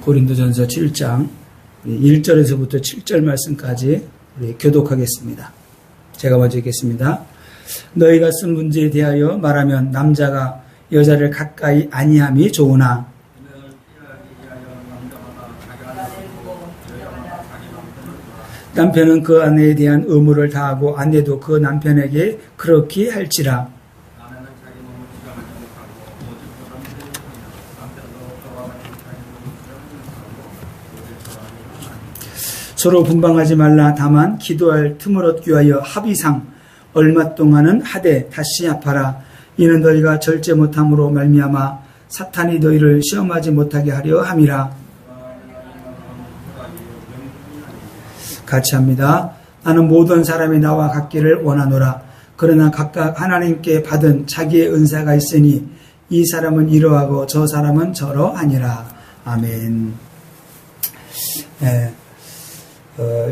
고린도전서 7장 1절에서부터 7절 말씀까지 우리 교독하겠습니다. 제가 먼저 읽겠습니다. 너희가 쓴 문제에 대하여 말하면 남자가 여자를 가까이 아니함이 좋으나 남편은 그 아내에 대한 의무를 다하고 아내도 그 남편에게 그렇게 할지라. 서로 분방하지 말라. 다만 기도할 틈을 얻기 위하여 합의상 얼마 동안은 하되 다시 합하라. 이는 너희가 절제 못함으로 말미암아 사탄이 너희를 시험하지 못하게 하려 함이라. 같이 합니다. 나는 모든 사람이 나와 같기를 원하노라. 그러나 각각 하나님께 받은 자기의 은사가 있으니 이 사람은 이러하고 저 사람은 저러하니라. 아멘. 네.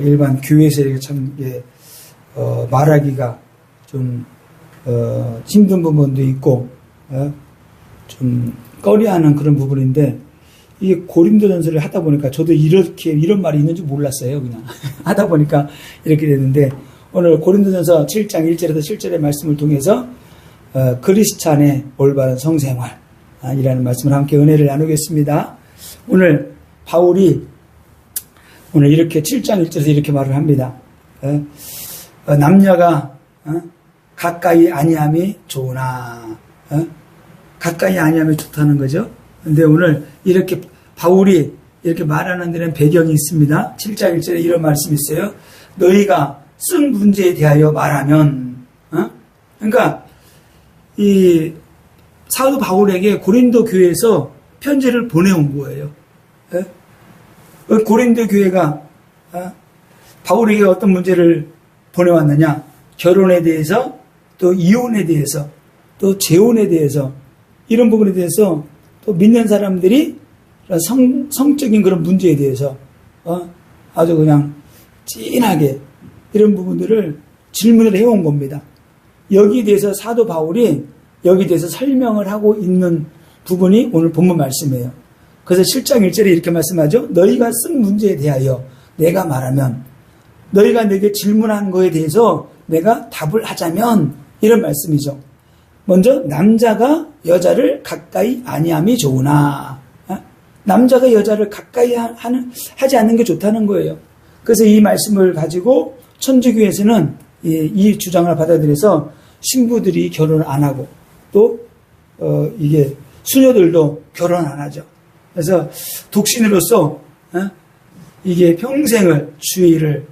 일반 교회에서 이렇게 참, 말하기가 좀, 힘든 부분도 있고, 좀, 꺼려하는 그런 부분인데, 이게 고린도전서를 하다 보니까 저도 이런 말이 있는 줄 몰랐어요, 그냥. 하다 보니까 이렇게 됐는데, 오늘 고린도전서 7장 1절에서 7절의 말씀을 통해서, 크리스찬의 올바른 성생활, 이라는 말씀을 함께 은혜를 나누겠습니다. 오늘 바울이 오늘 이렇게 7장 1절에서 이렇게 말을 합니다. 남녀가 가까이 아니함이 좋으나 가까이 아니함이 좋다는 거죠. 근데 오늘 이렇게 바울이 이렇게 말하는 데는 배경이 있습니다. 7장 1절에 이런 말씀이 있어요. 너희가 쓴 문제에 대하여 말하면 그러니까 이 사도 바울에게 고린도 교회에서 편지를 보내온 거예요. 고린도 교회가 바울에게 어떤 문제를 보내왔느냐? 결혼에 대해서, 또 이혼에 대해서, 또 재혼에 대해서, 이런 부분에 대해서 또 믿는 사람들이 성적인 그런 문제에 대해서 아주 그냥 진하게 이런 부분들을 질문을 해온 겁니다. 여기에 대해서 사도 바울이 여기에 대해서 설명을 하고 있는 부분이 오늘 본문 말씀이에요. 그래서 7장 1절에 이렇게 말씀하죠. 너희가 쓴 문제에 대하여 내가 말하면, 너희가 내게 질문한 거에 대해서 내가 답을 하자면, 이런 말씀이죠. 먼저 남자가 여자를 가까이 아니함이 좋으나, 남자가 여자를 가까이 하지 않는 게 좋다는 거예요. 그래서 이 말씀을 가지고 천주교에서는 이 주장을 받아들여서 신부들이 결혼을 안 하고 또 이게 수녀들도 결혼 안 하죠. 그래서 독신으로서 이게 평생을 주의를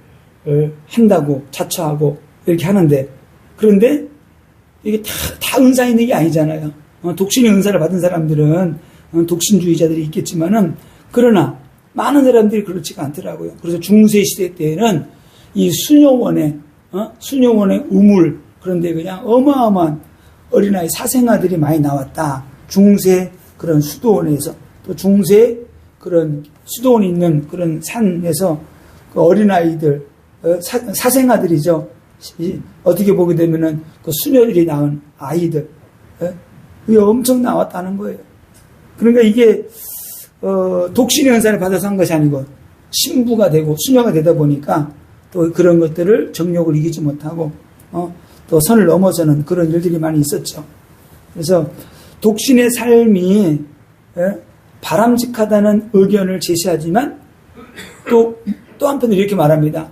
한다고 자처하고 이렇게 하는데, 그런데 이게 다 은사 있는 게 아니잖아요. 독신의 은사를 받은 사람들은 독신주의자들이 있겠지만은, 그러나 많은 사람들이 그렇지가 않더라고요. 그래서 중세 시대 때에는 이 수녀원의 우물, 그런데 그냥 어마어마한 어린아이 사생아들이 많이 나왔다. 중세 그런 수도원에서, 또 중세 그런 수도원이 있는 그런 산에서 그 어린아이들, 사생아들이죠. 어떻게 보게 되면은 그 수녀들이 낳은 아이들, 그게 엄청 나왔다는 거예요. 그러니까 이게, 독신의 은사를 받아서 한 것이 아니고, 신부가 되고, 수녀가 되다 보니까, 또 그런 것들을 정욕을 이기지 못하고, 또 선을 넘어서는 그런 일들이 많이 있었죠. 그래서, 독신의 삶이, 바람직하다는 의견을 제시하지만, 또 한편으로 이렇게 말합니다.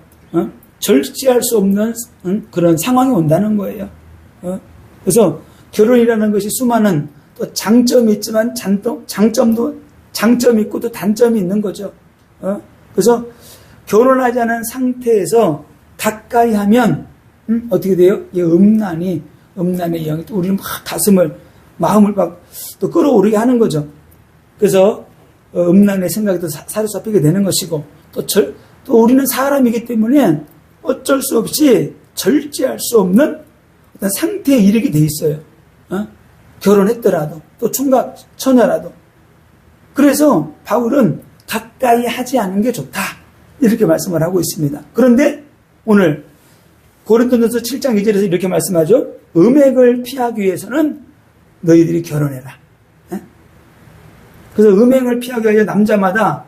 절제할 수 없는 그런 상황이 온다는 거예요. 그래서, 결혼이라는 것이 수많은 또 장점이 있지만 장점이 있고 또 단점이 있는 거죠. 그래서 결혼하지 않은 상태에서 가까이 하면 어떻게 돼요? 이 음란의 영이 또 우리는 막 마음을 막 또 끌어오르게 하는 거죠. 그래서 음란의 생각이 또 사로잡히게 되는 것이고, 또 우리는 사람이기 때문에 어쩔 수 없이 절제할 수 없는 어떤 상태에 이르게 돼 있어요. 결혼했더라도, 또 총각 처녀라도. 그래서 바울은 가까이 하지 않는 게 좋다, 이렇게 말씀을 하고 있습니다. 그런데 오늘 고린도전서 7장 2절에서 이렇게 말씀하죠. 음행을 피하기 위해서는 너희들이 결혼해라. 그래서 음행을 피하기 위해 남자마다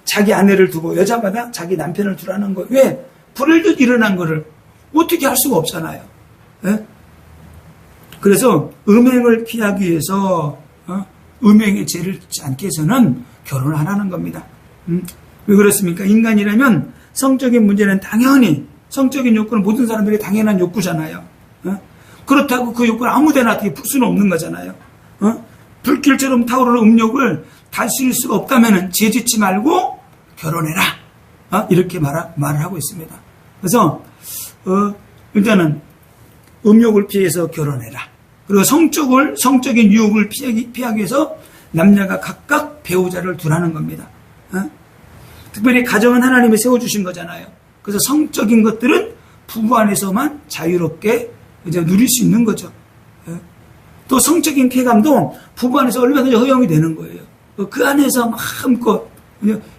자기 아내를 두고 여자마다 자기 남편을 두라는 거예요. 왜? 불일듯 일어난 거를 어떻게 할 수가 없잖아요. 예? 그래서 음행을 피하기 위해서 음행의 죄를 짓지 않기 위해서는 결혼을 하라는 겁니다. 왜 그렇습니까? 인간이라면 성적인 문제는 당연히 성적인 욕구는 모든 사람들의 당연한 욕구잖아요. 그렇다고 그 욕구를 아무데나 어떻게 풀 수는 없는 거잖아요. 불길처럼 타오르는 음욕을 다스릴 수가 없다면 죄 짓지 말고 결혼해라. 이렇게 말을 하고 있습니다. 그래서 일단은 음욕을 피해서 결혼해라. 그리고 성적인 유혹을 피하기 위해서 남녀가 각각 배우자를 두라는 겁니다. 특별히 가정은 하나님이 세워주신 거잖아요. 그래서 성적인 것들은 부부 안에서만 자유롭게 이제 누릴 수 있는 거죠. 또 성적인 쾌감도 부부 안에서 얼마든지 허용이 되는 거예요. 그 안에서 마음껏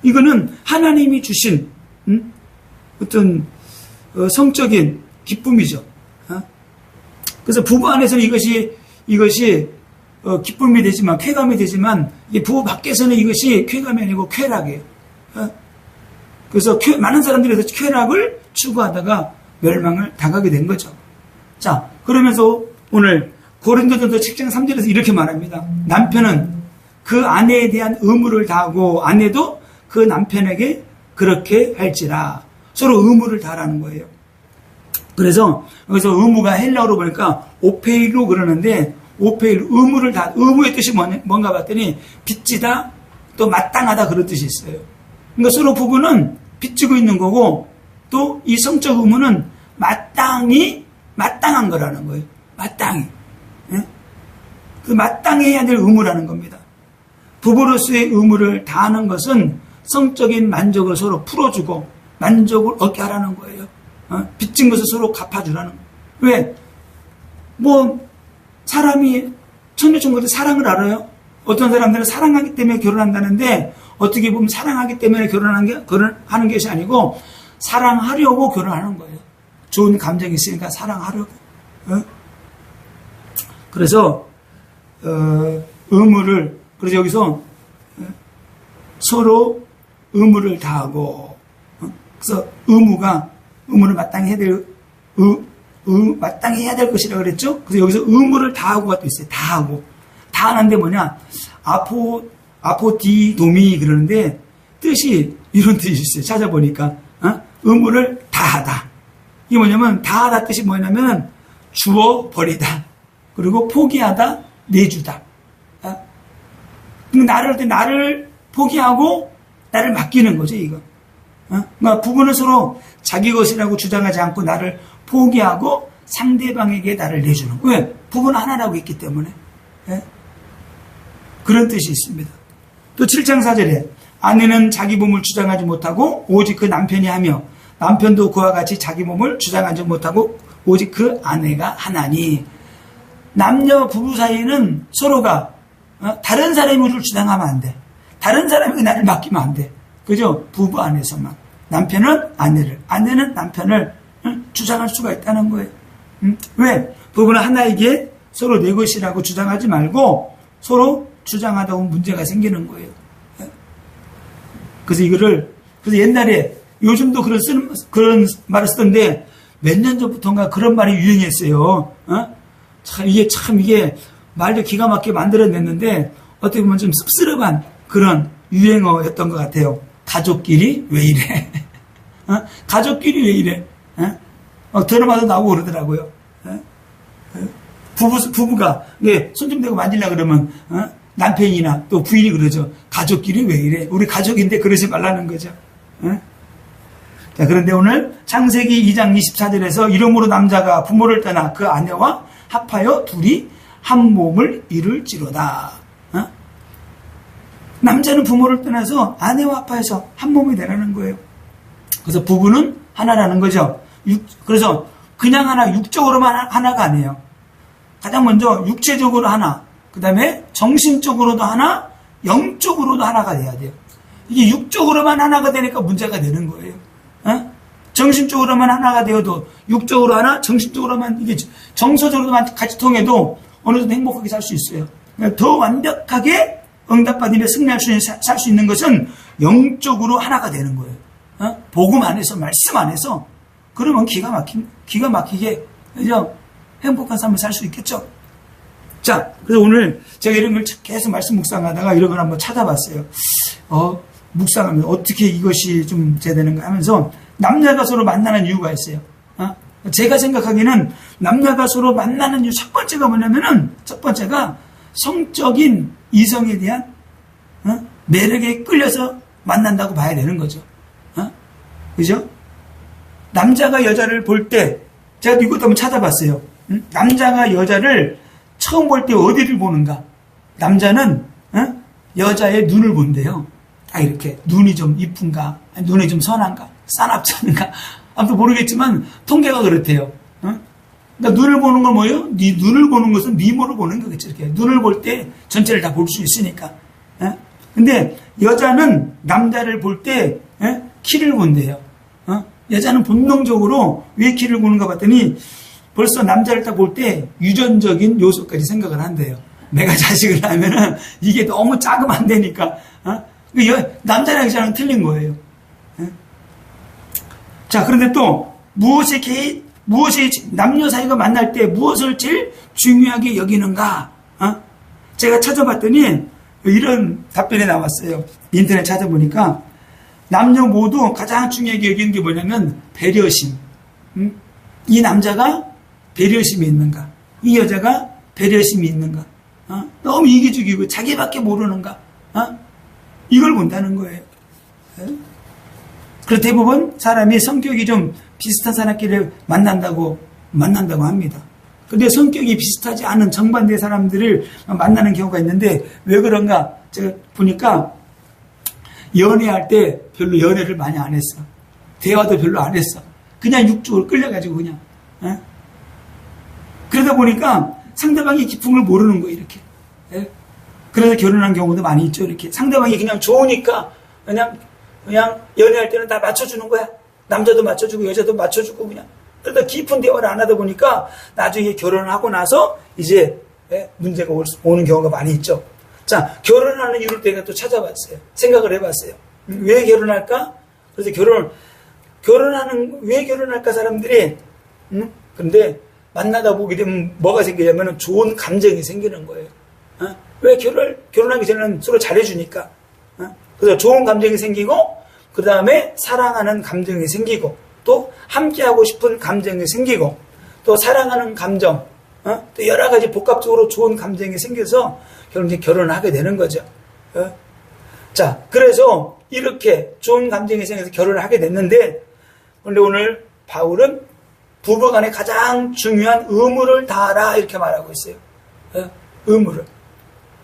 이거는 하나님이 주신 어떤 성적인 기쁨이죠. 그래서 부부 안에서는 이것이 기쁨이 되지만 쾌감이 되지만 부부 밖에서는 이것이 쾌감이 아니고 쾌락이에요. 그래서 많은 사람들이 쾌락을 추구하다가 멸망을 당하게 된 거죠. 자, 그러면서 오늘 고린도전서 7장 3절에서 이렇게 말합니다. 남편은 그 아내에 대한 의무를 다하고 아내도 그 남편에게 그렇게 할지라. 서로 의무를 다하라는 거예요. 그래서 여기서 의무가 헬라어로 보니까 오페이로 그러는데 오페일 의무의 뜻이 뭔가 봤더니 빚지다 또 마땅하다 그런 뜻이 있어요. 그러니까 서로 부부는 빚지고 있는 거고 또 이 성적 의무는 마땅한 거라는 거예요. 마땅히. 예? 그 마땅히 해야 될 의무라는 겁니다. 부부로서의 의무를 다하는 것은 성적인 만족을 서로 풀어주고 만족을 얻게 하라는 거예요. 빚진 것을 서로 갚아주라는 거예요. 왜? 사람이 천녀천고들 사랑을 알아요? 어떤 사람들은 사랑하기 때문에 결혼한다는데 어떻게 보면 사랑하기 때문에 결혼하는 것이 아니고 사랑하려고 결혼하는 거예요. 좋은 감정이 있으니까 사랑하려고. 그래서 그래서 여기서 서로 의무를 다하고 그래서 의무를 마땅히 해야 될 것이라고 그랬죠? 그래서 여기서 의무를 다하고가 또 있어요. 다하는데 뭐냐? 아포디도미 그러는데 이런 뜻이 있어요. 찾아보니까 의무를 다하다. 이게 뭐냐면 다하다 뜻이 뭐냐면 주어 버리다. 그리고 포기하다, 내주다. 나를 포기하고 나를 맡기는 거죠, 이거. 그러니까 부부는 서로 자기 것이라고 주장하지 않고 나를 포기하고 상대방에게 나를 내주는 거예요. 왜? 부부는 하나라고 했기 때문에. 그런 뜻이 있습니다. 또 7장 4절에 아내는 자기 몸을 주장하지 못하고 오직 그 남편이 하며 남편도 그와 같이 자기 몸을 주장하지 못하고 오직 그 아내가 하나니. 남녀 부부 사이에는 서로가 다른 사람의 의무를 주장하면 안 돼. 다른 사람에게 나를 맡기면 안 돼. 그죠? 부부 안에서만. 남편은 아내는 남편을 주장할 수가 있다는 거예요. 왜? 부부는 하나에게 서로 내 것이라고 주장하지 말고 서로 주장하다 보면 문제가 생기는 거예요. 그래서 옛날에 요즘도 그런 말을 쓰던데 몇 년 전부터인가 그런 말이 유행했어요. 이게 말도 기가 막히게 만들어냈는데 어떻게 보면 좀 씁쓸한 그런 유행어였던 것 같아요. 가족끼리 왜 이래? 가족끼리 왜 이래? 드라마도 나오고 그러더라고요. 부부가 손 좀 대고 만지려고 그러면 남편이나 또 부인이 그러죠. 가족끼리 왜 이래? 우리 가족인데 그러지 말라는 거죠. 자, 그런데 오늘 창세기 2장 24절에서 이러므로 남자가 부모를 떠나 그 아내와 합하여 둘이 한 몸을 이룰지로다. 남자는 부모를 떠나서 아내와 합하여서 한 몸이 되라는 거예요. 그래서 부부는 하나라는 거죠. 그래서 그냥 하나, 육적으로만 하나가 아니에요. 가장 먼저 육체적으로 하나, 그 다음에 정신적으로도 하나, 영적으로도 하나가 돼야 돼요. 이게 육적으로만 하나가 되니까 문제가 되는 거예요. 정신적으로만 하나가 되어도 육적으로 하나, 정신적으로만 이게 정서적으로만 같이 통해도 어느 정도 행복하게 살 수 있어요. 더 완벽하게 응답받으며 승리할 살 수 있는 것은 영적으로 하나가 되는 거예요. 복음 안에서, 말씀 안에서. 그러면 기가 막히게, 그죠? 행복한 삶을 살 수 있겠죠? 자, 그래서 오늘 제가 이런 걸 계속 말씀 묵상하다가 이런 걸 한번 찾아봤어요. 묵상하면 어떻게 이것이 좀 되는가 하면서 남녀가 서로 만나는 이유가 있어요. 제가 생각하기에는 남녀가 서로 만나는 이유 첫 번째가 뭐냐면은 첫 번째가 성적인 이성에 대한 매력에 끌려서 만난다고 봐야 되는 거죠. 그죠? 남자가 여자를 볼 때 제가 이것도 한번 찾아봤어요. 남자가 여자를 처음 볼 때 어디를 보는가? 남자는 여자의 눈을 본대요. 이렇게 눈이 좀 이쁜가, 눈이 좀 선한가, 싸납잖은가, 아무튼 모르겠지만 통계가 그렇대요. 그러니까 눈을 보는 건 뭐예요? 네 눈을 보는 것은 미모를 보는 거겠죠. 이렇게 눈을 볼 때 전체를 다 볼 수 있으니까. 근데 여자는 남자를 볼 때 키를 본대요. 여자는 본능적으로 왜 키를 보는가 봤더니 벌써 남자를 딱 볼 때 유전적인 요소까지 생각을 한대요. 내가 자식을 낳으면은 이게 너무 작으면 안 되니까. 남자랑 여자랑 틀린 거예요. 자, 그런데 또 무엇이 남녀 사이가 만날 때 무엇을 제일 중요하게 여기는가? 제가 찾아봤더니 이런 답변이 나왔어요. 인터넷 찾아보니까 남녀 모두 가장 중요하게 여기는 게 뭐냐면 배려심. 이 남자가 배려심이 있는가? 이 여자가 배려심이 있는가? 너무 이기주기고 자기밖에 모르는가? 이걸 본다는 거예요. 그래서 대부분 사람이 성격이 좀 비슷한 사람끼리 만난다고 합니다. 근데 성격이 비슷하지 않은 정반대 사람들을 만나는 경우가 있는데 왜 그런가? 제가 보니까 연애할 때 별로 연애를 많이 안 했어. 대화도 별로 안 했어. 그냥 육적으로 끌려가지고 그냥. 그러다 보니까 상대방의 기품을 모르는 거예요, 이렇게. 그래서 결혼한 경우도 많이 있죠, 이렇게. 상대방이 그냥 좋으니까 그냥 연애할 때는 다 맞춰주는 거야. 남자도 맞춰주고 여자도 맞춰주고 그냥. 그러다 깊은 대화를 안 하다 보니까 나중에 결혼을 하고 나서 이제 문제가 오는 경우가 많이 있죠. 자, 결혼하는 이유를 내가 또 찾아봤어요. 생각을 해봤어요. 왜 결혼할까? 그래서 왜 결혼할까 사람들이. 근데 만나다 보게 되면 뭐가 생기냐면 좋은 감정이 생기는 거예요. 왜 결혼하기 전에는 서로 잘해주니까. 그래서 좋은 감정이 생기고, 그 다음에 사랑하는 감정이 생기고, 또 함께하고 싶은 감정이 생기고, 또 사랑하는 감정, 또 여러 가지 복합적으로 좋은 감정이 생겨서 결혼을 하게 되는 거죠. 자, 그래서 이렇게 좋은 감정이 생겨서 결혼을 하게 됐는데, 그런데 오늘 바울은 부부간에 가장 중요한 의무를 다하라 이렇게 말하고 있어요. 의무를.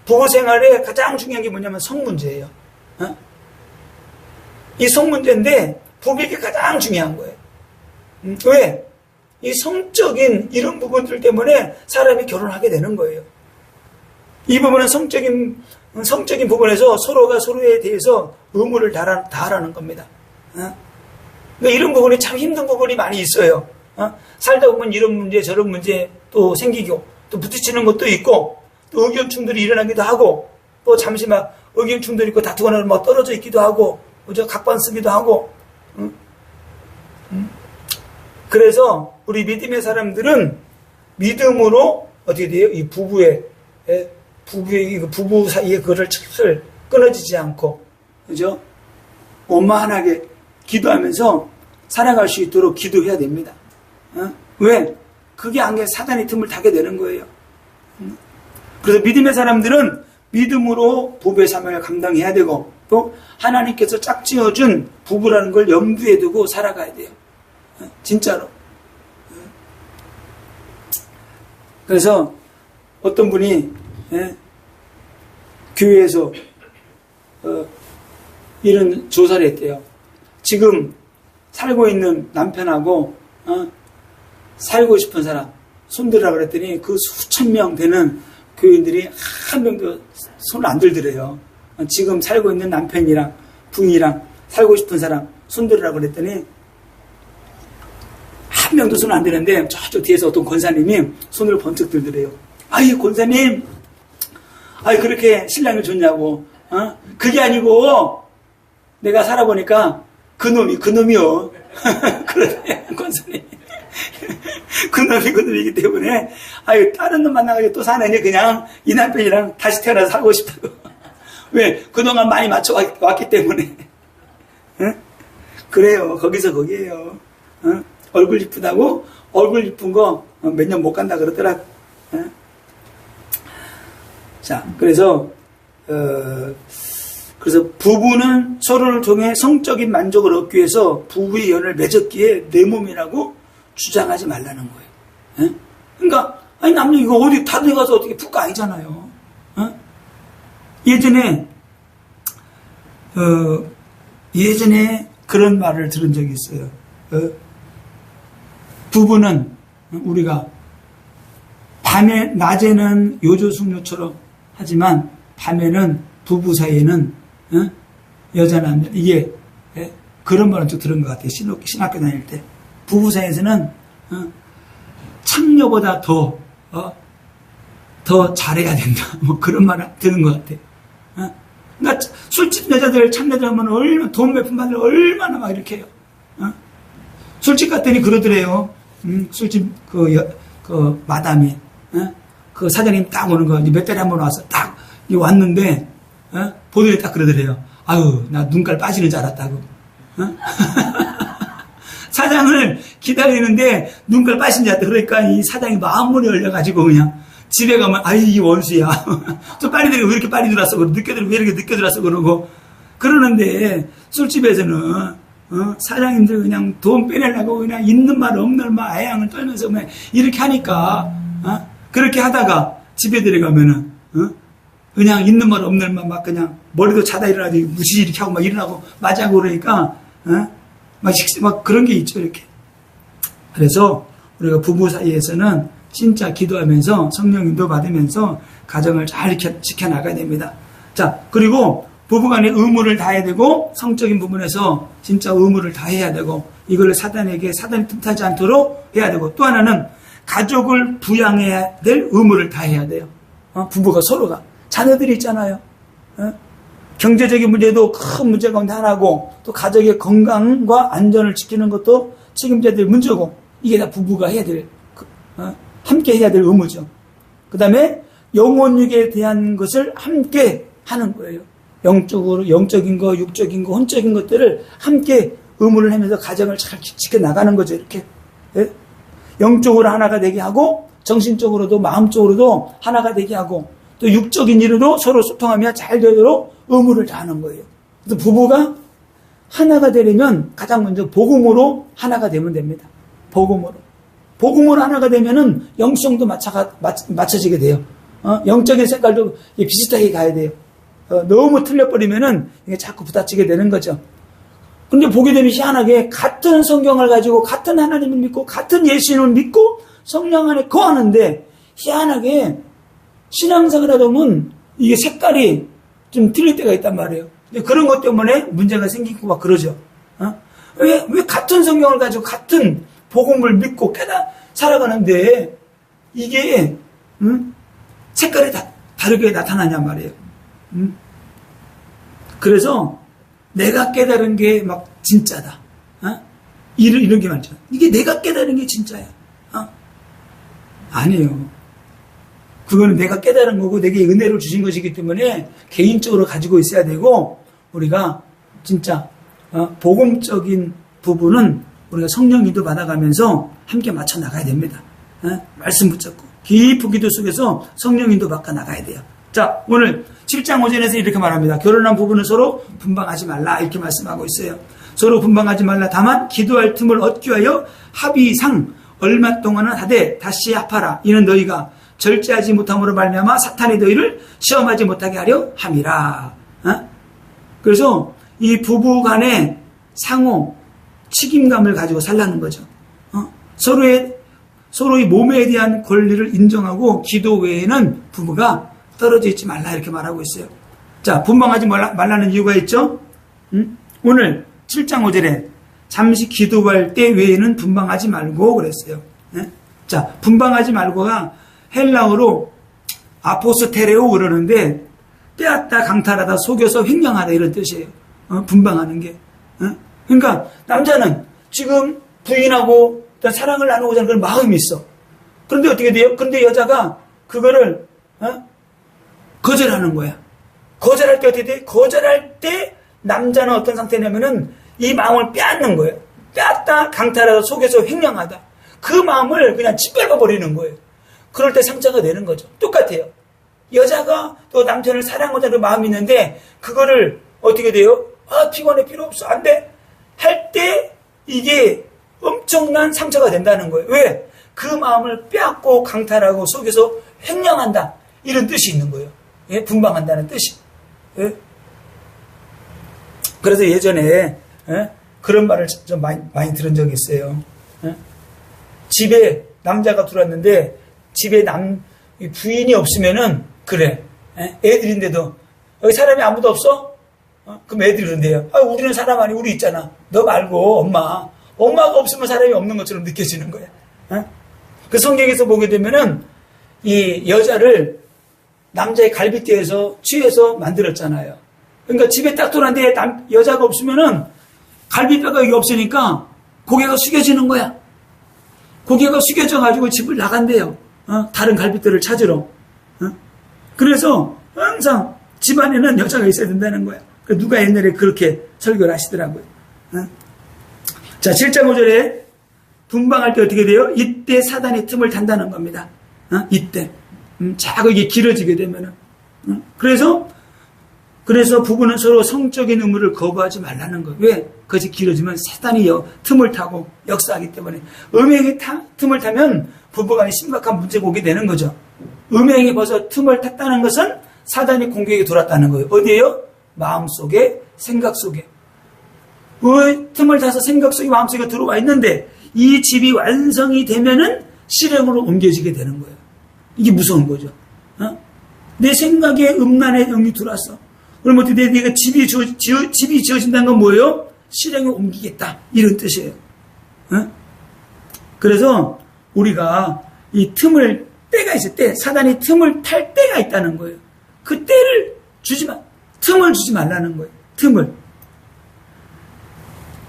부부 생활에 가장 중요한 게 뭐냐면 성문제예요. 이 성문제인데 부부에게 가장 중요한 거예요. 왜? 이 성적인 이런 부분들 때문에 사람이 결혼하게 되는 거예요. 이 부분은 성적인 부분에서 서로가 서로에 대해서 의무를 다하라는 겁니다. 그러니까 이런 부분이 참 힘든 부분이 많이 있어요. 살다 보면 이런 문제 저런 문제 또 생기고 또 부딪히는 것도 있고 또 의견 충돌이 일어나기도 하고 또 잠시 막 의견 충돌이 있고 다투거나 뭐 떨어져 있기도 하고 그죠? 각반 쓰기도 하고 그래서 우리 믿음의 사람들은 믿음으로 어떻게 돼요? 이 부부 사이의 그거를 잘 끊어지지 않고 그죠? 원만하게 기도하면서 살아갈 수 있도록 기도해야 됩니다. 왜? 그게 안 돼 사단의 틈을 타게 되는 거예요. 그래서 믿음의 사람들은 믿음으로 부부의 사명을 감당해야 되고 또 하나님께서 짝지어준 부부라는 걸 염두에 두고 살아가야 돼요. 진짜로. 그래서 어떤 분이 교회에서 이런 조사를 했대요. 지금 살고 있는 남편하고 살고 싶은 사람 손들으라 그랬더니 그 수천 명 되는 교인들이 한 명도 손을 안 들더래요. 지금 살고 있는 남편이랑 부인이랑 살고 싶은 사람 손들으라 그랬더니 한 명도 손을 안 드는데 저쪽 뒤에서 어떤 권사님이 손을 번쩍 들더래요. 아이 권사님, 아니, 그렇게 신랑이 좋냐고. 그게 아니고, 내가 살아보니까, 그놈이요. 그러네, 권선이. 그놈이기 때문에, 아유, 다른 놈 만나가지고 또 사느니 그냥 이 남편이랑 다시 태어나서 살고 싶다고. 왜? 그동안 많이 맞춰왔기 때문에. 그래요. 거기서 거기에요. 얼굴 이쁘다고? 얼굴 이쁜 거 몇 년 못 간다 그러더라. 자, 그래서 부부는 서로를 통해 성적인 만족을 얻기 위해서 부부의 연을 맺었기에 내 몸이라고 주장하지 말라는 거예요. 그러니까, 아니, 남녀 이거 어디 다른 데 가서 어떻게 푹가 아니잖아요. 예전에 그런 말을 들은 적이 있어요. 부부는 우리가 낮에는 요조숙녀처럼 하지만 밤에는 부부 사이에는 여자 남자 이게 그런 말은 좀 들은 것 같아요. 신학교 다닐 때 부부 사이에서는 창녀보다 더 잘해야 된다. 뭐 그런 말을 들은 것 같아요. 그러니까 술집 여자들 창녀들 하면 얼마나 돈 몇 푼 받으려 얼마나 막 이렇게 해요. 술집 갔더니 그러더래요. 술집 그 마담이 그 사장님 딱 오는 거 몇 달에 한 번 와서 딱 왔는데 보더니 딱 그러더래요. 아유, 나 눈깔 빠지는 줄 알았다고. 사장을 기다리는데 눈깔 빠진 줄 알았다. 그러니까 이 사장이 마음문이 열려가지고 그냥 집에 가면 아이 이 원수야. 좀 빨리 들어 왜 이렇게 빨리 들어왔어? 늦게 들어 왜 이렇게 늦게 들어왔어? 그러고 그러는데 술집에서는 사장님들 그냥 돈 빼내려고 그냥 있는 말 없는 말 애양을 떨면서 그냥 이렇게 하니까 그렇게 하다가 집에 들어가면은 그냥 있는 말 없는 말 막 그냥 머리도 자다 일어나지 무시 이렇게 하고 막 일어나고 맞아고 그러니까 막 그런 게 있죠 이렇게. 그래서 우리가 부부 사이에서는 진짜 기도하면서 성령님도 받으면서 가정을 잘 지켜나가야 됩니다. 자, 그리고 부부간에 의무를 다해야 되고 성적인 부분에서 진짜 의무를 다해야 되고 이걸 사단이 틈타지 않도록 해야 되고 또 하나는 가족을 부양해야 될 의무를 다해야 돼요. 부부가 서로가 자녀들이 있잖아요. 경제적인 문제도 큰 문제 가운데 하나고 또 가족의 건강과 안전을 지키는 것도 책임져야 될 문제고 이게 다 부부가 해야 될 함께 해야 될 의무죠. 그 다음에 영혼육에 대한 것을 함께 하는 거예요. 영적인 거, 육적인 거, 혼적인 것들을 함께 의무를 하면서 가정을 잘 지켜나가는 거죠. 이렇게. 예? 영적으로 하나가 되게 하고 정신적으로도 마음적으로도 하나가 되게 하고 또 육적인 일으로 서로 소통하며 잘 되도록 의무를 다하는 거예요. 그래서 부부가 하나가 되려면 가장 먼저 복음으로 하나가 되면 됩니다. 복음으로 하나가 되면은 영성도 맞춰지게 돼요. 영적인 색깔도 비슷하게 가야 돼요. 너무 틀려버리면은 이게 자꾸 부딪히게 되는 거죠. 근데 보게 되면 희한하게 같은 성경을 가지고 같은 하나님을 믿고 같은 예수님을 믿고 성령 안에 거하는데 희한하게 신앙생활 하다 보면 이게 색깔이 좀 틀릴 때가 있단 말이에요. 근데 그런 것 때문에 문제가 생기고 막 그러죠. 왜 같은 성경을 가지고 같은 복음을 믿고 살아가는데 이게 색깔이 다르게 나타나냔 말이에요. 그래서 내가 깨달은 게 막 진짜다. 이런 게 많죠. 이게 내가 깨달은 게 진짜야. 아니에요. 그거는 내가 깨달은 거고 내게 은혜를 주신 것이기 때문에 개인적으로 가지고 있어야 되고 우리가 진짜 복음적인 부분은 우리가 성령님도 받아가면서 함께 맞춰 나가야 됩니다. 말씀 붙잡고 깊은 기도 속에서 성령님도 바꿔 나가야 돼요. 자, 오늘 7장 5절에서 이렇게 말합니다. 결혼한 부부는 서로 분방하지 말라 이렇게 말씀하고 있어요. 서로 분방하지 말라. 다만 기도할 틈을 얻기 위하여 합의상 얼마 동안은 하되 다시 합하라. 이는 너희가 절제하지 못함으로 말미암아 사탄이 너희를 시험하지 못하게 하려 함이라. 그래서 이 부부 간에 상호 책임감을 가지고 살라는 거죠. 서로의 몸에 대한 권리를 인정하고 기도 외에는 부부가 떨어져 있지 말라 이렇게 말하고 있어요. 자, 분방하지 말라는 이유가 있죠. 오늘 7장 5절에 잠시 기도할 때 외에는 분방하지 말고 그랬어요. 자, 분방하지 말고가 헬라어로 아포스테레오 그러는데 빼앗다 강탈하다 속여서 횡령하다 이런 뜻이에요. 분방하는 게. 그러니까 남자는 지금 부인하고 사랑을 나누고자 하는 그런 마음이 있어. 그런데 어떻게 돼요? 그런데 여자가 그거를 거절하는 거야. 거절할 때 어떻게 돼? 거절할 때 남자는 어떤 상태냐면은 이 마음을 빼앗는 거예요. 빼앗다 강탈하다 속여서 횡령하다. 그 마음을 그냥 짓밟아 버리는 거예요. 그럴 때 상처가 되는 거죠. 똑같아요. 여자가 또 남편을 사랑하고자 하는 마음이 있는데 그거를 어떻게 돼요? 피곤해, 필요 없어, 안 돼. 할 때 이게 엄청난 상처가 된다는 거예요. 왜? 그 마음을 빼앗고 강탈하고 속여서 횡령한다. 이런 뜻이 있는 거예요. 예? 분방한다는 뜻이. 예? 그래서 예전에 그런 말을 좀 많이 들은 적이 있어요. 집에 남자가 들어왔는데 집에 부인이 없으면은 그래. 애들인데도 여기 사람이 아무도 없어? 그럼 애들이 그런대요. 우리는 사람 아니 우리 있잖아. 너 말고 엄마가 없으면 사람이 없는 것처럼 느껴지는 거야. 그 성경에서 보게 되면은 이 여자를 남자의 갈빗대에서 취해서 만들었잖아요. 그러니까 집에 딱 들어왔는데 여자가 없으면은 갈비뼈가 여기 없으니까 고개가 숙여지는 거야. 고개가 숙여져가지고 집을 나간대요. 다른 갈빗대를 찾으러. 그래서 항상 집안에는 여자가 있어야 된다는 거야. 누가 옛날에 그렇게 설교를 하시더라고요. 자, 7장 5절에 분방할 때 어떻게 돼요? 이때 사단이 틈을 탄다는 겁니다. 이때. 자꾸 이게 길어지게 되면은. 그래서 부부는 서로 성적인 의무를 거부하지 말라는 거예요. 왜? 그것이 길어지면 사단이 틈을 타고 역사하기 때문에. 음행이 틈을 타면 부부간에 심각한 문제가 오게 되는 거죠. 음행이 벌써 틈을 탔다는 것은 사단이 공격에 들어왔다는 거예요. 어디에요? 마음속에, 생각 속에. 틈을 타서 생각 속에, 마음속에 들어와 있는데 이 집이 완성이 되면은 실행으로 옮겨지게 되는 거예요. 이게 무서운 거죠. 내 생각에 음란의 영이 들어왔어. 그럼 어떻게 돼? 내가 집이 지어진다는 건 뭐예요? 실행에 옮기겠다. 이런 뜻이에요. 그래서 우리가 이 때가 있을 때, 사단이 틈을 탈 때가 있다는 거예요. 그 때를 틈을 주지 말라는 거예요. 틈을.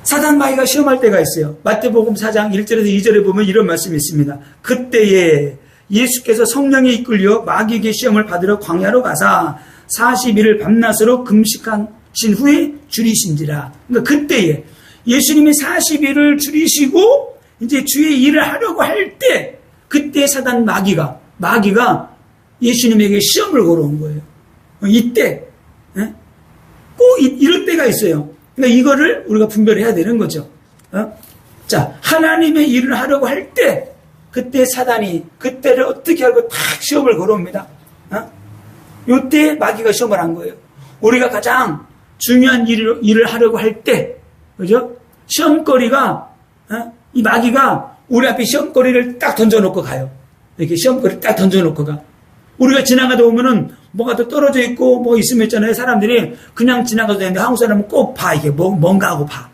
사단 마귀가 시험할 때가 있어요. 마태복음 4장 1절에서 2절에 보면 이런 말씀이 있습니다. 그때에 예수께서 성령에 이끌려 마귀에게 시험을 받으러 광야로 가사 40일을 밤낮으로 금식하신 후에 줄이신지라. 그러니까 그때에 예수님이 40일을 줄이시고 이제 주의 일을 하려고 할 때, 그때 사단 마귀가 예수님에게 시험을 걸어온 거예요. 이때 꼭 이럴 때가 있어요. 그러니까 이거를 우리가 분별해야 되는 거죠. 자, 하나님의 일을 하려고 할 때, 그때 사단이 그때를 어떻게 하고 탁 시험을 걸어옵니다. 이때 마귀가 시험을 한 거예요. 우리가 가장 중요한 일을 하려고 할 때, 그죠? 시험거리가, 이 마귀가 우리 앞에 시험거리를 딱 던져놓고 가요. 이렇게 시험거리를 딱 던져놓고 가. 우리가 지나가다 보면은 뭐가 또 떨어져 있고 뭐 있으면 있잖아요. 사람들이 그냥 지나가도 되는데 한국 사람은 꼭 봐. 이게 뭔가 하고 봐.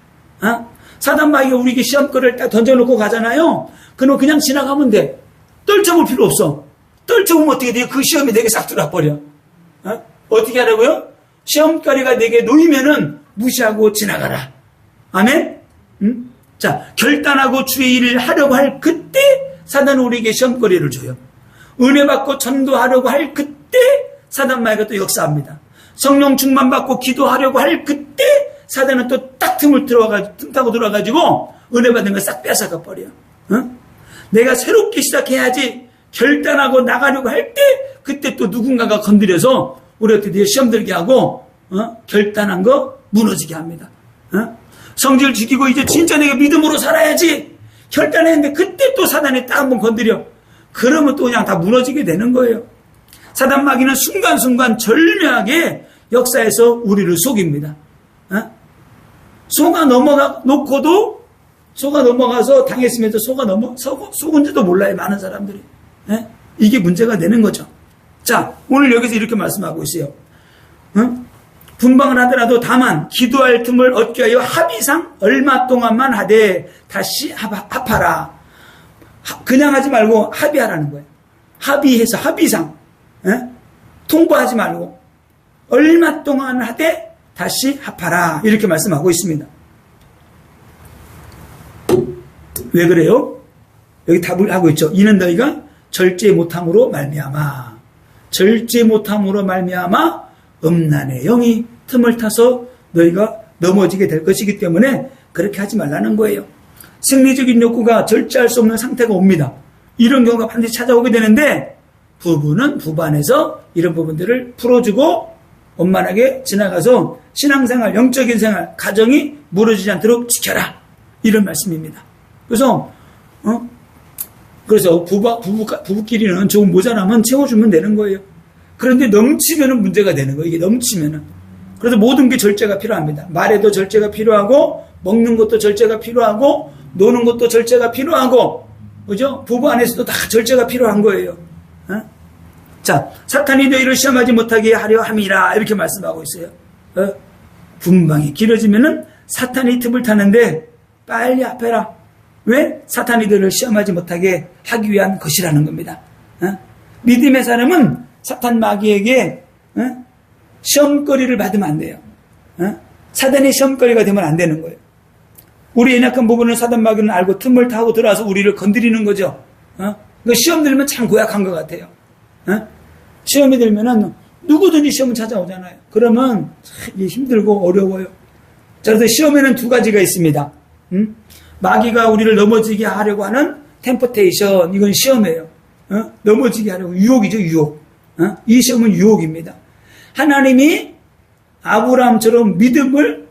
사단 마귀가 우리에게 시험거리를 딱 던져놓고 가잖아요. 그럼 그냥 지나가면 돼. 떨쳐볼 필요 없어. 떨쳐보면 어떻게 돼요? 그 시험이 내게 싹 들어와버려. 어떻게 하라고요? 시험거리가 내게 놓이면은 무시하고 지나가라. 아멘? 자, 결단하고 주의 일을 하려고 할 그때 사단은 우리에게 시험거리를 줘요. 은혜 받고 전도하려고 할 그때 사단 마귀가 또 역사합니다. 성령 충만 받고 기도하려고 할 그때 사단은 또 딱 틈 타고 들어와가지고 은혜 받은 걸 싹 뺏어가 버려. 내가 새롭게 시작해야지 결단하고 나가려고 할 때 그때 또 누군가가 건드려서 우리 어떻게 시험 들게 하고 결단한 거 무너지게 합니다. 성질을 지키고 이제 진짜 내가 믿음으로 살아야지 결단했는데 그때 또 사단이 딱 한번 건드려. 그러면 또 그냥 다 무너지게 되는 거예요. 사단 마귀는 순간순간 절묘하게 역사에서 우리를 속입니다. 속아 넘어가서 당했으면서 속은지도 몰라요. 많은 사람들이. 이게 문제가 되는 거죠. 자, 오늘 여기서 이렇게 말씀하고 있어요. 분방을 하더라도 다만 기도할 틈을 얻기 위하여 합의상 얼마 동안만 하되 다시 합하라. 그냥 하지 말고 합의하라는 거예요. 합의해서 합의상. 통보하지 말고 얼마 동안 하되 다시 합하라. 이렇게 말씀하고 있습니다. 왜 그래요? 여기 답을 하고 있죠. 이는 너희가 절제 못함으로 말미암아. 절제 못함으로 말미암아 음란의 영이 틈을 타서 너희가 넘어지게 될 것이기 때문에 그렇게 하지 말라는 거예요. 생리적인 욕구가 절제할 수 없는 상태가 옵니다. 이런 경우가 반드시 찾아오게 되는데 부부는 부부 안에서 이런 부분들을 풀어주고 원만하게 지나가서 신앙생활, 영적인 생활, 가정이 무너지지 않도록 지켜라. 이런 말씀입니다. 그래서 부부끼리는 조금 모자라면 채워주면 되는 거예요. 그런데 넘치면은 문제가 되는 거예요. 이게 넘치면은. 그래서 모든 게 절제가 필요합니다. 말에도 절제가 필요하고, 먹는 것도 절제가 필요하고, 노는 것도 절제가 필요하고, 그죠? 부부 안에서도 다 절제가 필요한 거예요. 자, 사탄이 너희를 시험하지 못하게 하려 함이라. 이렇게 말씀하고 있어요. 분방이 길어지면은 사탄이 틈을 타는데 빨리 합해라. 왜? 사탄이 너희를 시험하지 못하게 하기 위한 것이라는 겁니다. 믿음의 사람은 사탄 마귀에게 시험거리를 받으면 안 돼요. 사단의 시험거리가 되면 안 되는 거예요. 우리 연약한 부분을 사단 마귀는 알고 틈을 타고 들어와서 우리를 건드리는 거죠. 시험 들면 참 고약한 것 같아요. 시험이 들면은 누구든지 시험은 찾아오잖아요. 그러면 힘들고 어려워요. 자, 그래서 시험에는 두 가지가 있습니다. 마귀가 우리를 넘어지게 하려고 하는 템포테이션, 이건 시험이에요. 넘어지게 하려고 유혹이죠, 유혹. 이 시험은 유혹입니다. 하나님이 아브라함처럼 믿음을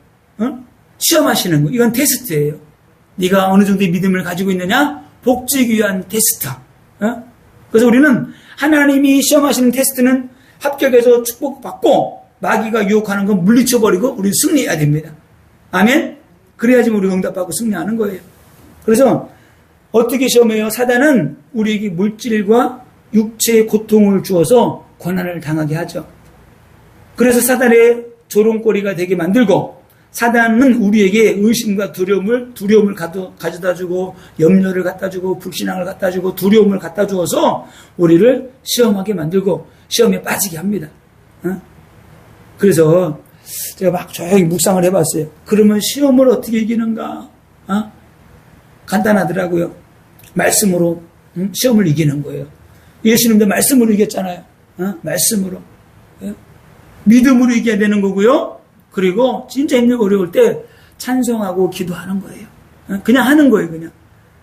시험하시는 거, 이건 테스트예요. 네가 어느 정도의 믿음을 가지고 있느냐, 복지기 위한 테스트. 그래서 우리는 하나님이 시험하시는 테스트는 합격해서 축복받고 마귀가 유혹하는 건 물리쳐버리고 우리는 승리해야 됩니다. 아멘? 그래야지만 우리가 응답받고 승리하는 거예요. 그래서 어떻게 시험해요? 사단은 우리에게 물질과 육체의 고통을 주어서 고난을 당하게 하죠. 그래서 사단의 조롱거리가 되게 만들고, 사단은 우리에게 의심과 두려움을 가져다주고, 염려를 갖다주고, 불신앙을 갖다주고, 두려움을 갖다주어서 우리를 시험하게 만들고 시험에 빠지게 합니다. 그래서 제가 막 조용히 묵상을 해봤어요. 그러면 시험을 어떻게 이기는가? 간단하더라고요. 말씀으로 시험을 이기는 거예요. 예수님도 말씀으로 이겼잖아요. 말씀으로. 믿음으로 이겨야 되는 거고요. 그리고 진짜 힘들고 어려울 때 찬송하고 기도하는 거예요. 그냥 하는 거예요. 그냥.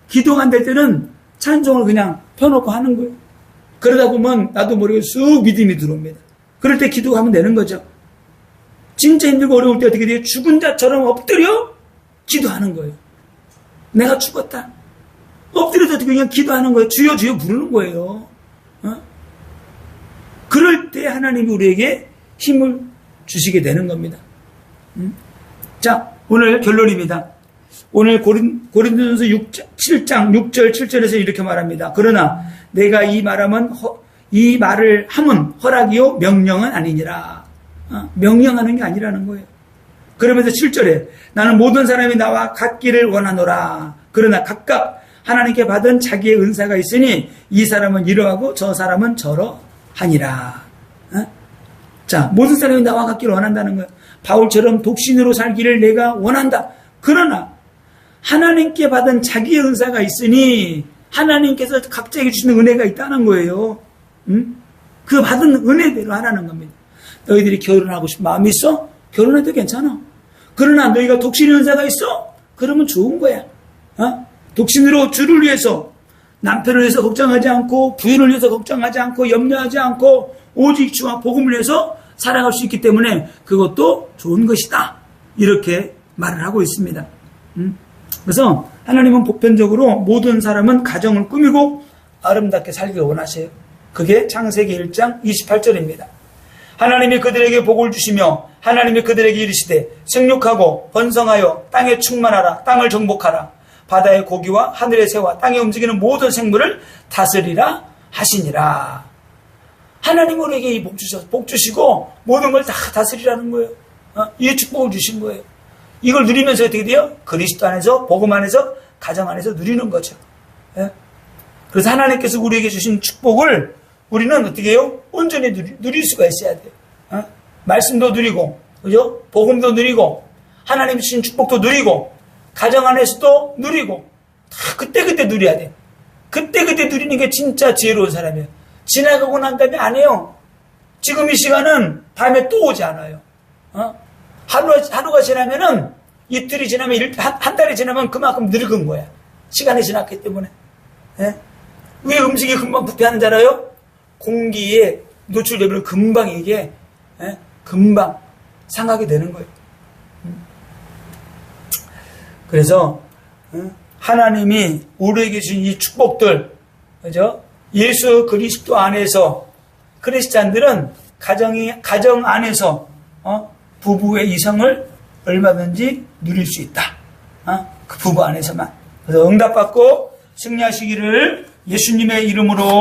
기도가 안 될 때는 찬송을 그냥 펴놓고 하는 거예요. 그러다 보면 나도 모르게 쑥 믿음이 들어옵니다. 그럴 때 기도하면 되는 거죠. 진짜 힘들고 어려울 때 어떻게 돼요? 죽은 자처럼 엎드려 기도하는 거예요. 내가 죽었다. 엎드려서 어떻게 그냥 기도하는 거예요. 주여 주여 부르는 거예요. 그럴 때 하나님이 우리에게 힘을 주시게 되는 겁니다. 자, 오늘 결론입니다. 오늘 고린도전서 7장 6절 7절에서 이렇게 말합니다. 그러나 내가 이 말을 함은 허락이요 명령은 아니니라. 명령하는 게 아니라는 거예요. 그러면서 7절에 나는 모든 사람이 나와 같기를 원하노라. 그러나 각각 하나님께 받은 자기의 은사가 있으니 이 사람은 이러하고 저 사람은 저러하니라. 자, 모든 사람이 나와 같기를 원한다는 거예요. 바울처럼 독신으로 살기를 내가 원한다. 그러나 하나님께 받은 자기의 은사가 있으니 하나님께서 각자에게 주시는 은혜가 있다는 거예요. 그 받은 은혜대로 하라는 겁니다. 너희들이 결혼하고 싶은 마음이 있어? 결혼해도 괜찮아. 그러나 너희가 독신의 은사가 있어? 그러면 좋은 거야. 독신으로 주를 위해서, 남편을 위해서 걱정하지 않고, 부인을 위해서 걱정하지 않고, 염려하지 않고, 오직 주와 복음을 위해서 살아갈 수 있기 때문에 그것도 좋은 것이다. 이렇게 말을 하고 있습니다. 그래서 하나님은 보편적으로 모든 사람은 가정을 꾸미고 아름답게 살기를 원하세요. 그게 창세기 1장 28절입니다. 하나님이 그들에게 복을 주시며 하나님이 그들에게 이르시되 생육하고 번성하여 땅에 충만하라. 땅을 정복하라. 바다의 고기와 하늘의 새와 땅에 움직이는 모든 생물을 다스리라 하시니라. 하나님 우리에게 이 복 주시고 모든 걸 다 다스리라는 거예요. 이 축복을 주신 거예요. 이걸 누리면서 어떻게 돼요? 그리스도 안에서, 복음 안에서, 가정 안에서 누리는 거죠. 그래서 하나님께서 우리에게 주신 축복을 우리는 어떻게 해요? 온전히 누릴 수가 있어야 돼요. 말씀도 누리고, 그죠? 복음도 누리고, 하나님 주신 축복도 누리고, 가정 안에서도 누리고, 다 그때그때 누려야 돼. 그때그때 누리는 게 진짜 지혜로운 사람이에요. 지나가고 난 다음에 안 해요. 지금 이 시간은 다음에 또 오지 않아요. 하루가 지나면은, 이틀이 지나면, 한 달이 지나면 그만큼 늙은 거야. 시간이 지났기 때문에. 예? 왜 음식이 금방 부패하는 줄 알아요? 공기에 노출되면 금방 이게, 예? 금방 상하게 되는 거예요. 그래서, 하나님이 우리에게 주신 이 축복들, 그죠? 예수 그리스도 안에서 크리스찬들은 가정 안에서, 부부의 이성을 얼마든지 누릴 수 있다. 그 부부 안에서만. 그래서 응답받고 승리하시기를 예수님의 이름으로